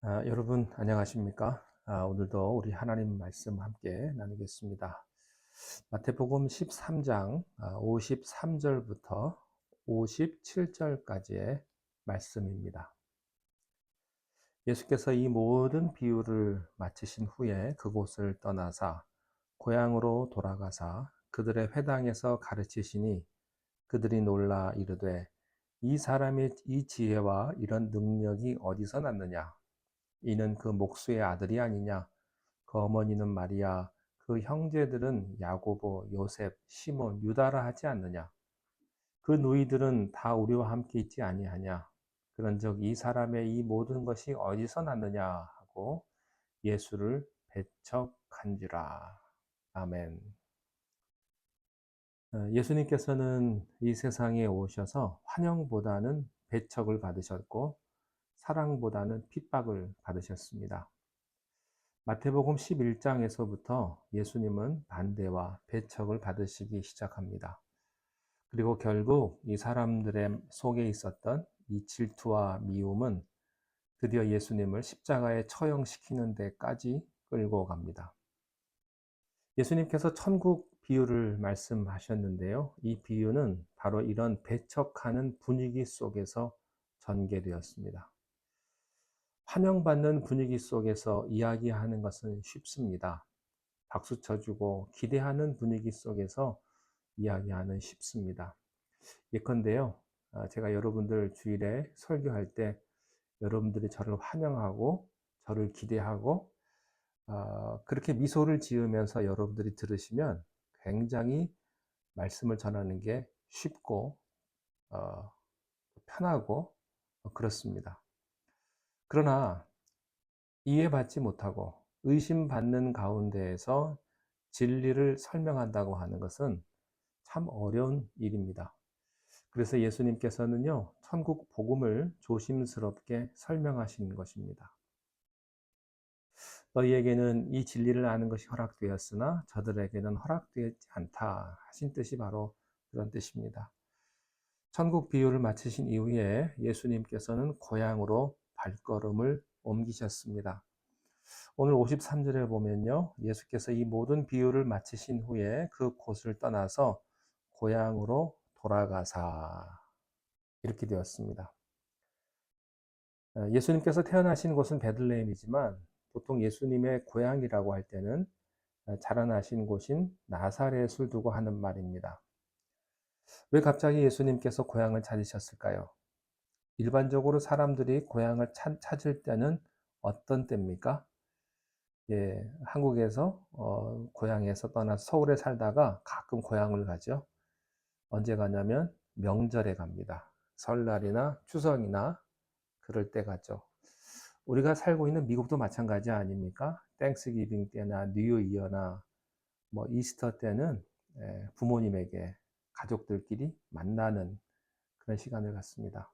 여러분 안녕하십니까? 오늘도 우리 하나님 말씀 함께 나누겠습니다. 마태복음 13장 53절부터 57절까지의 말씀입니다. 예수께서 이 모든 비유를 마치신 후에 그곳을 떠나사 고향으로 돌아가사 그들의 회당에서 가르치시니 그들이 놀라 이르되 이 사람의 이 지혜와 이런 능력이 어디서 났느냐? 이는 그 목수의 아들이 아니냐? 그 어머니는 마리아, 그 형제들은 야고보, 요셉, 시몬, 유다라 하지 않느냐? 그 누이들은 다 우리와 함께 있지 아니하냐? 그런즉 이 사람의 이 모든 것이 어디서 났느냐 하고 예수를 배척한지라. 아멘. 예수님께서는 이 세상에 오셔서 환영보다는 배척을 받으셨고 사랑보다는 핍박을 받으셨습니다. 마태복음 11장에서부터 예수님은 반대와 배척을 받으시기 시작합니다. 그리고 결국 이 사람들의 속에 있었던 이 질투와 미움은 드디어 예수님을 십자가에 처형시키는 데까지 끌고 갑니다. 예수님께서 천국 비유를 말씀하셨는데요. 이 비유는 바로 이런 배척하는 분위기 속에서 전개되었습니다. 환영받는 분위기 속에서 이야기하는 것은 쉽습니다. 박수 쳐주고 기대하는 분위기 속에서 이야기하는 쉽습니다. 예컨대요, 제가 여러분들 주일에 설교할 때 여러분들이 저를 환영하고 저를 기대하고 그렇게 미소를 지으면서 여러분들이 들으시면 굉장히 말씀을 전하는 게 쉽고 어, 편하고 그렇습니다. 그러나 이해받지 못하고 의심받는 가운데에서 진리를 설명한다고 하는 것은 참 어려운 일입니다. 그래서 예수님께서는요, 천국 복음을 조심스럽게 설명하신 것입니다. 너희에게는 이 진리를 아는 것이 허락되었으나 저들에게는 허락되지 않다 하신 뜻이 바로 그런 뜻입니다. 천국 비유를 마치신 이후에 예수님께서는 고향으로 발걸음을 옮기셨습니다. 오늘 53절에 보면요, 예수께서 이 모든 비유를 마치신 후에 그 곳을 떠나서 고향으로 돌아가사 이렇게 되었습니다. 예수님께서 태어나신 곳은 베들레헴이지만 보통 예수님의 고향이라고 할 때는 자라나신 곳인 나사렛을 두고 하는 말입니다. 왜 갑자기 예수님께서 고향을 찾으셨을까요? 일반적으로 사람들이 고향을 찾을 때는 어떤 때입니까? 예, 한국에서 고향에서 떠나 서울에 살다가 가끔 고향을 가죠. 언제 가냐면 명절에 갑니다. 설날이나 추석이나 그럴 때 가죠. 우리가 살고 있는 미국도 마찬가지 아닙니까? 땡스기빙 때나 뉴 이어나 뭐 이스터 때는 부모님에게 가족들끼리 만나는 그런 시간을 갖습니다.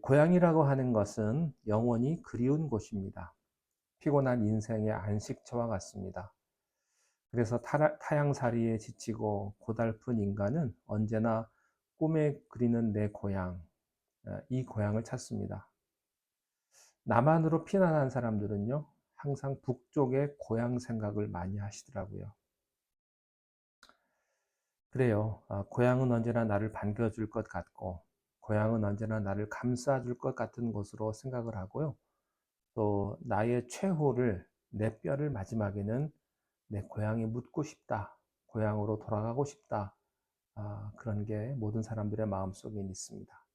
고향이라고 하는 것은 영원히 그리운 곳입니다. 피곤한 인생의 안식처와 같습니다. 그래서 타향살이에 지치고 고달픈 인간은 언제나 꿈에 그리는 내 고향, 이 고향을 찾습니다. 남한으로 피난한 사람들은요, 항상 북쪽의 고향 생각을 많이 하시더라고요. 그래요. 고향은 언제나 나를 반겨줄 것 같고, 고향은 언제나 나를 감싸줄 것 같은 곳으로 생각을 하고요. 또 나의 최후를, 내 뼈를 마지막에는 내 고향에 묻고 싶다. 고향으로 돌아가고 싶다. 그런 게 모든 사람들의 마음속에 있습니다.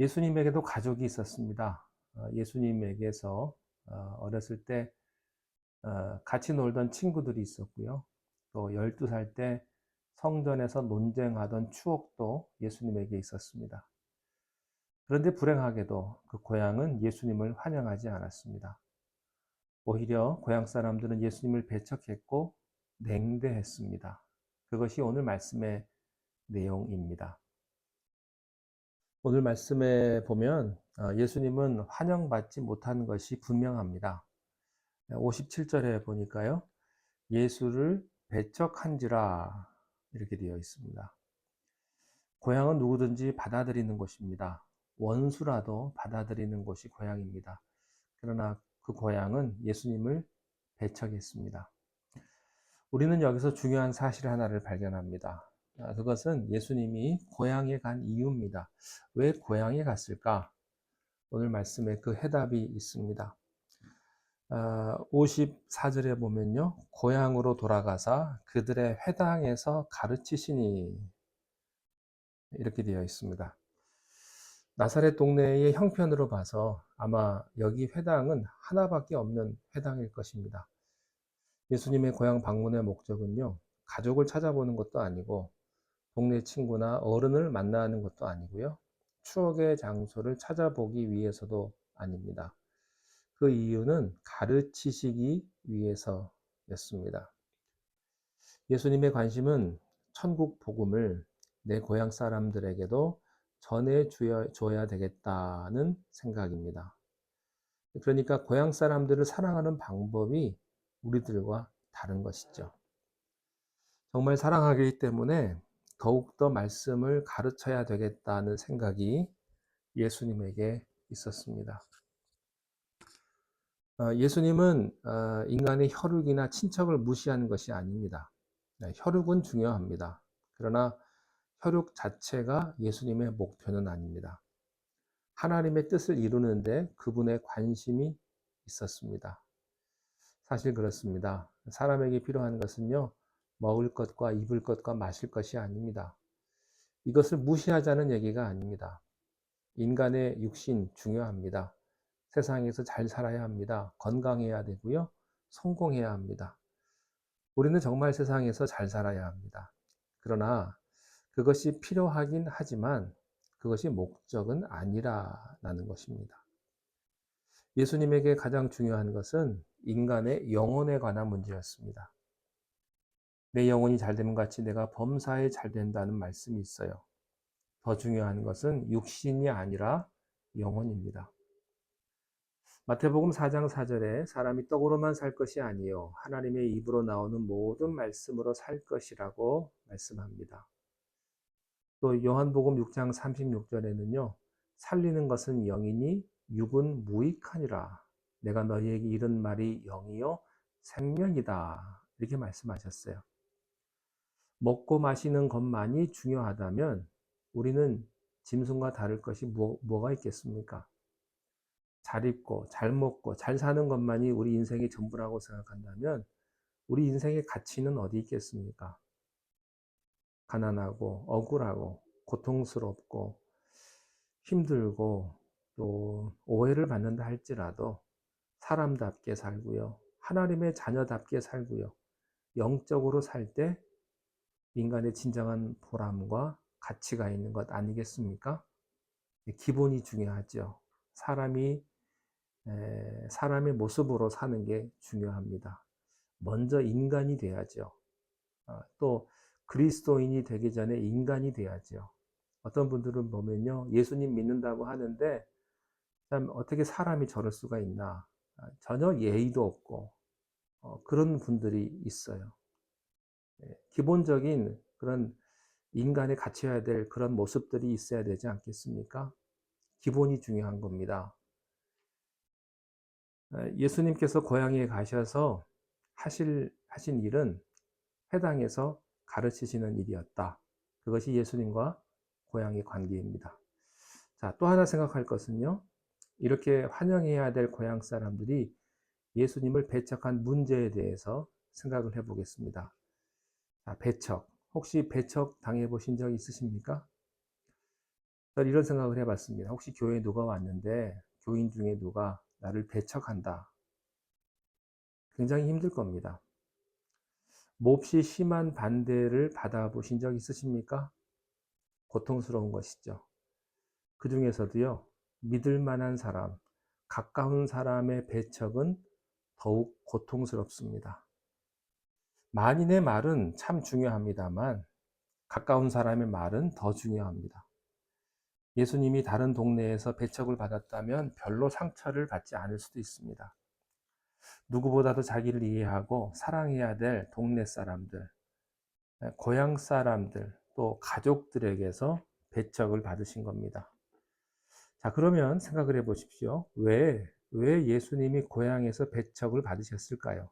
예수님에게도 가족이 있었습니다. 예수님에게서 어렸을 때 같이 놀던 친구들이 있었고요. 또 12살 때 성전에서 논쟁하던 추억도 예수님에게 있었습니다. 그런데 불행하게도 그 고향은 예수님을 환영하지 않았습니다. 오히려 고향 사람들은 예수님을 배척했고 냉대했습니다. 그것이 오늘 말씀의 내용입니다. 오늘 말씀에 보면 예수님은 환영받지 못한 것이 분명합니다. 57절에 보니까요. 예수를 배척한지라 이렇게 되어 있습니다. 고향은 누구든지 받아들이는 곳입니다. 원수라도 받아들이는 곳이 고향입니다. 그러나 그 고향은 예수님을 배척했습니다. 우리는 여기서 중요한 사실 하나를 발견합니다. 그것은 예수님이 고향에 간 이유입니다. 왜 고향에 갔을까? 오늘 말씀에 그 해답이 있습니다. 54절에 보면요. 고향으로 돌아가사 그들의 회당에서 가르치시니 이렇게 되어 있습니다. 나사렛 동네의 형편으로 봐서 아마 여기 회당은 하나밖에 없는 회당일 것입니다. 예수님의 고향 방문의 목적은요, 가족을 찾아보는 것도 아니고 동네 친구나 어른을 만나는 것도 아니고요, 추억의 장소를 찾아보기 위해서도 아닙니다. 그 이유는 가르치시기 위해서였습니다. 예수님의 관심은 천국 복음을 내 고향 사람들에게도 전해줘야 되겠다는 생각입니다. 그러니까 고향 사람들을 사랑하는 방법이 우리들과 다른 것이죠. 정말 사랑하기 때문에 더욱더 말씀을 가르쳐야 되겠다는 생각이 예수님에게 있었습니다. 예수님은 인간의 혈육이나 친척을 무시하는 것이 아닙니다. 혈육은 중요합니다. 그러나 혈육 자체가 예수님의 목표는 아닙니다. 하나님의 뜻을 이루는데 그분의 관심이 있었습니다. 사실 그렇습니다. 사람에게 필요한 것은요, 먹을 것과 입을 것과 마실 것이 아닙니다. 이것을 무시하자는 얘기가 아닙니다. 인간의 육신 중요합니다. 세상에서 잘 살아야 합니다. 건강해야 되고요. 성공해야 합니다. 우리는 정말 세상에서 잘 살아야 합니다. 그러나 그것이 필요하긴 하지만 그것이 목적은 아니라는 것입니다. 예수님에게 가장 중요한 것은 인간의 영혼에 관한 문제였습니다. 내 영혼이 잘되면 같이 내가 범사에 잘된다는 말씀이 있어요. 더 중요한 것은 육신이 아니라 영혼입니다. 마태복음 4장 4절에 사람이 떡으로만 살 것이 아니요 하나님의 입으로 나오는 모든 말씀으로 살 것이라고 말씀합니다. 또 요한복음 6장 36절에는요. 살리는 것은 영이니 육은 무익하니라. 내가 너희에게 이른 말이 영이요 생명이다. 이렇게 말씀하셨어요. 먹고 마시는 것만이 중요하다면 우리는 짐승과 다를 것이 뭐가 있겠습니까? 잘 입고 잘 먹고 잘 사는 것만이 우리 인생의 전부라고 생각한다면 우리 인생의 가치는 어디 있겠습니까? 가난하고 억울하고 고통스럽고 힘들고 또 오해를 받는다 할지라도 사람답게 살고요. 하나님의 자녀답게 살고요. 영적으로 살 때 인간의 진정한 보람과 가치가 있는 것 아니겠습니까? 기본이 중요하죠. 사람의 모습으로 사는 게 중요합니다. 먼저 인간이 돼야죠. 또 그리스도인이 되기 전에 인간이 돼야죠. 어떤 분들은 보면요, 예수님 믿는다고 하는데 참 어떻게 사람이 저럴 수가 있나, 전혀 예의도 없고 그런 분들이 있어요. 기본적인 그런 인간의 갖춰야 될 그런 모습들이 있어야 되지 않겠습니까? 기본이 중요한 겁니다. 예수님께서 고향에 가셔서 하신 일은 회당에서 가르치시는 일이었다. 그것이 예수님과 고향의 관계입니다. 자, 또 하나 생각할 것은요. 이렇게 환영해야 될 고향 사람들이 예수님을 배척한 문제에 대해서 생각을 해보겠습니다. 자, 배척. 혹시 배척 당해보신 적 있으십니까? 저는 이런 생각을 해봤습니다. 혹시 교회에 누가 왔는데 교인 중에 누가 나를 배척한다. 굉장히 힘들 겁니다. 몹시 심한 반대를 받아보신 적 있으십니까? 고통스러운 것이죠. 그 중에서도요, 믿을 만한 사람, 가까운 사람의 배척은 더욱 고통스럽습니다. 만인의 말은 참 중요합니다만, 가까운 사람의 말은 더 중요합니다. 예수님이 다른 동네에서 배척을 받았다면 별로 상처를 받지 않을 수도 있습니다. 누구보다도 자기를 이해하고 사랑해야 될 동네 사람들, 고향 사람들, 또 가족들에게서 배척을 받으신 겁니다. 자, 그러면 생각을 해 보십시오. 왜 예수님이 고향에서 배척을 받으셨을까요?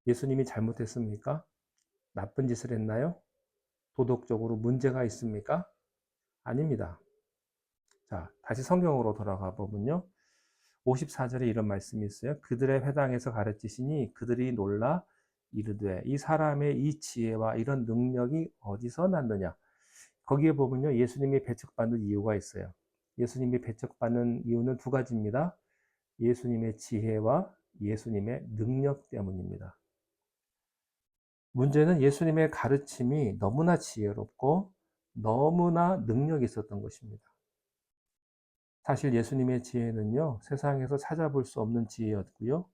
예수님이 잘못했습니까? 나쁜 짓을 했나요? 도덕적으로 문제가 있습니까? 아닙니다. 자, 다시 성경으로 돌아가 보면요. 54절에 이런 말씀이 있어요. 그들의 회당에서 가르치시니 그들이 놀라 이르되 이 사람의 이 지혜와 이런 능력이 어디서 났느냐. 거기에 보면요. 예수님이 배척받는 이유가 있어요. 예수님이 배척받는 이유는 두 가지입니다. 예수님의 지혜와 예수님의 능력 때문입니다. 문제는 예수님의 가르침이 너무나 지혜롭고 너무나 능력이 있었던 것입니다. 사실 예수님의 지혜는요, 세상에서 찾아볼 수 없는 지혜였고요,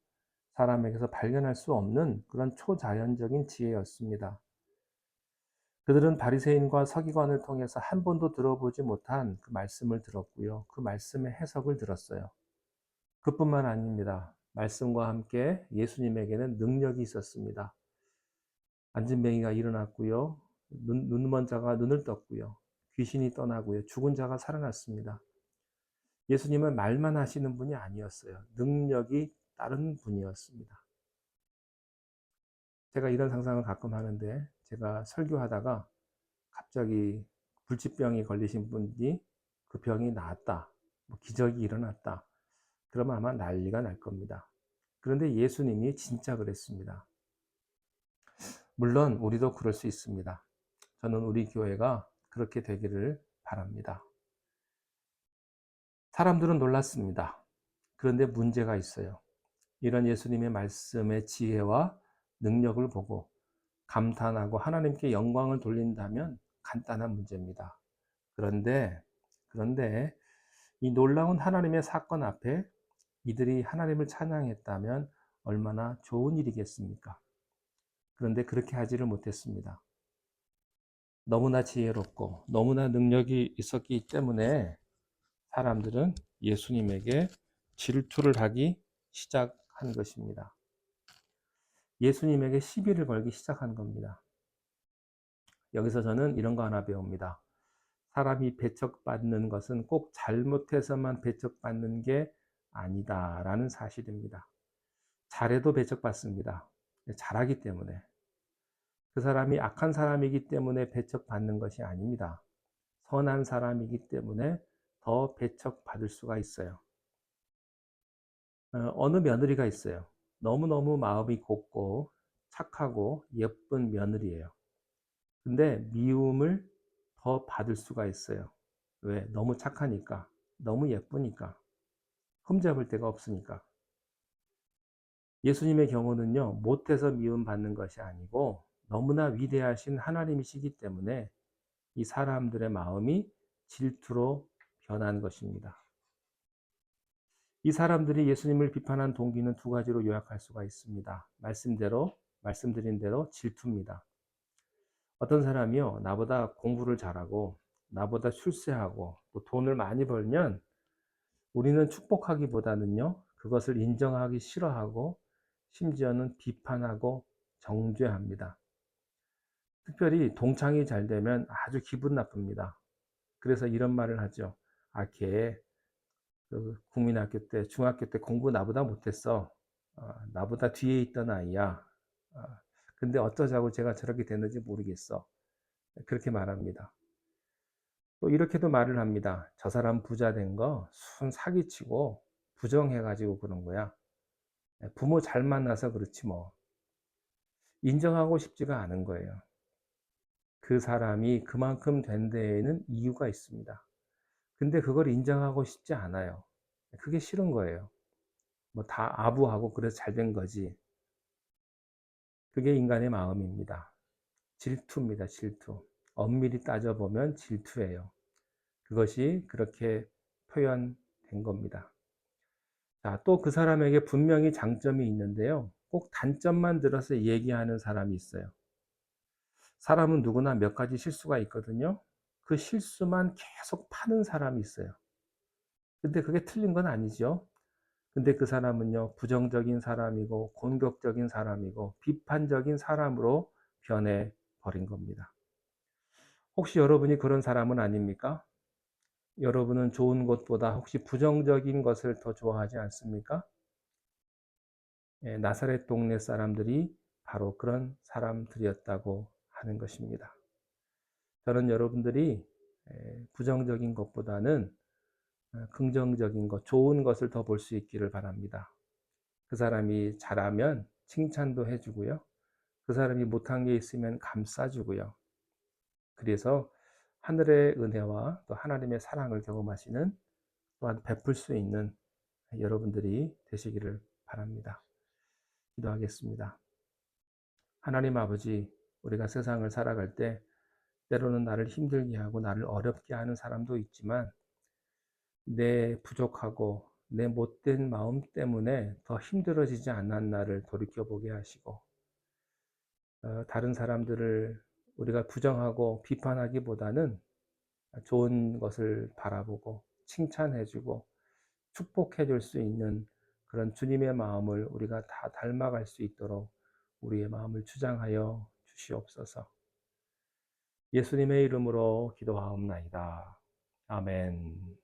사람에게서 발견할 수 없는 그런 초자연적인 지혜였습니다. 그들은 바리새인과 서기관을 통해서 한 번도 들어보지 못한 그 말씀을 들었고요, 그 말씀의 해석을 들었어요. 그뿐만 아닙니다. 말씀과 함께 예수님에게는 능력이 있었습니다. 안진뱅이가 일어났고요, 눈먼 자가 눈을 떴고요, 귀신이 떠나고요, 죽은 자가 살아났습니다. 예수님은 말만 하시는 분이 아니었어요. 능력이 다른 분이었습니다. 제가 이런 상상을 가끔 하는데, 제가 설교하다가 갑자기 불치병이 걸리신 분이 그 병이 나았다, 기적이 일어났다, 그러면 아마 난리가 날 겁니다. 그런데 예수님이 진짜 그랬습니다. 물론 우리도 그럴 수 있습니다. 저는 우리 교회가 그렇게 되기를 바랍니다. 사람들은 놀랐습니다. 그런데 문제가 있어요. 이런 예수님의 말씀의 지혜와 능력을 보고 감탄하고 하나님께 영광을 돌린다면 간단한 문제입니다. 그런데 이 놀라운 하나님의 사건 앞에 이들이 하나님을 찬양했다면 얼마나 좋은 일이겠습니까? 그런데 그렇게 하지를 못했습니다. 너무나 지혜롭고 너무나 능력이 있었기 때문에 사람들은 예수님에게 질투를 하기 시작한 것입니다. 예수님에게 시비를 걸기 시작한 겁니다. 여기서 저는 이런 거 하나 배웁니다. 사람이 배척받는 것은 꼭 잘못해서만 배척받는 게 아니다라는 사실입니다. 잘해도 배척받습니다. 잘하기 때문에. 그 사람이 악한 사람이기 때문에 배척받는 것이 아닙니다. 선한 사람이기 때문에 더 배척받을 수가 있어요. 어느 며느리가 있어요. 너무너무 마음이 곱고 착하고 예쁜 며느리예요. 근데 미움을 더 받을 수가 있어요. 왜? 너무 착하니까, 너무 예쁘니까, 흠잡을 데가 없으니까. 예수님의 경우는요, 못해서 미움받는 것이 아니고 너무나 위대하신 하나님이시기 때문에 이 사람들의 마음이 질투로 변한 것입니다. 이 사람들이 예수님을 비판한 동기는 두 가지로 요약할 수가 있습니다. 말씀드린 대로 질투입니다. 어떤 사람이요, 나보다 공부를 잘하고, 나보다 출세하고, 또 돈을 많이 벌면 우리는 축복하기보다는요, 그것을 인정하기 싫어하고, 심지어는 비판하고 정죄합니다. 특별히 동창이 잘 되면 아주 기분 나쁩니다. 그래서 이런 말을 하죠. 아, 걔 국민학교 때, 중학교 때 공부 나보다 못했어. 나보다 뒤에 있던 아이야. 근데 어쩌자고 제가 저렇게 됐는지 모르겠어. 그렇게 말합니다. 또 이렇게도 말을 합니다. 저 사람 부자 된 거 순 사기치고 부정해가지고 그런 거야. 부모 잘 만나서 그렇지 뭐. 인정하고 싶지가 않은 거예요. 그 사람이 그만큼 된 데에는 이유가 있습니다. 근데 그걸 인정하고 싶지 않아요. 그게 싫은 거예요. 뭐 다 아부하고 그래서 잘 된 거지. 그게 인간의 마음입니다. 질투입니다, 질투. 엄밀히 따져보면 질투예요. 그것이 그렇게 표현된 겁니다. 자, 또 그 사람에게 분명히 장점이 있는데요. 꼭 단점만 들어서 얘기하는 사람이 있어요. 사람은 누구나 몇 가지 실수가 있거든요. 그 실수만 계속 파는 사람이 있어요. 근데 그게 틀린 건 아니죠. 근데 그 사람은요, 부정적인 사람이고, 공격적인 사람이고, 비판적인 사람으로 변해 버린 겁니다. 혹시 여러분이 그런 사람은 아닙니까? 여러분은 좋은 것보다 혹시 부정적인 것을 더 좋아하지 않습니까? 예, 나사렛 동네 사람들이 바로 그런 사람들이었다고 하는 것입니다. 저는 여러분들이 부정적인 것보다는 긍정적인 것, 좋은 것을 더 볼 수 있기를 바랍니다. 그 사람이 잘하면 칭찬도 해주고요. 그 사람이 못한 게 있으면 감싸주고요. 그래서 하늘의 은혜와 또 하나님의 사랑을 경험하시는, 또한 베풀 수 있는 여러분들이 되시기를 바랍니다. 기도하겠습니다. 하나님 아버지, 우리가 세상을 살아갈 때 때로는 나를 힘들게 하고 나를 어렵게 하는 사람도 있지만, 내 부족하고 내 못된 마음 때문에 더 힘들어지지 않았나를 돌이켜보게 하시고, 다른 사람들을 우리가 부정하고 비판하기보다는 좋은 것을 바라보고 칭찬해주고 축복해줄 수 있는 그런 주님의 마음을 우리가 다 닮아갈 수 있도록 우리의 마음을 주장하여 주시옵소서. 예수님의 이름으로 기도하옵나이다. 아멘.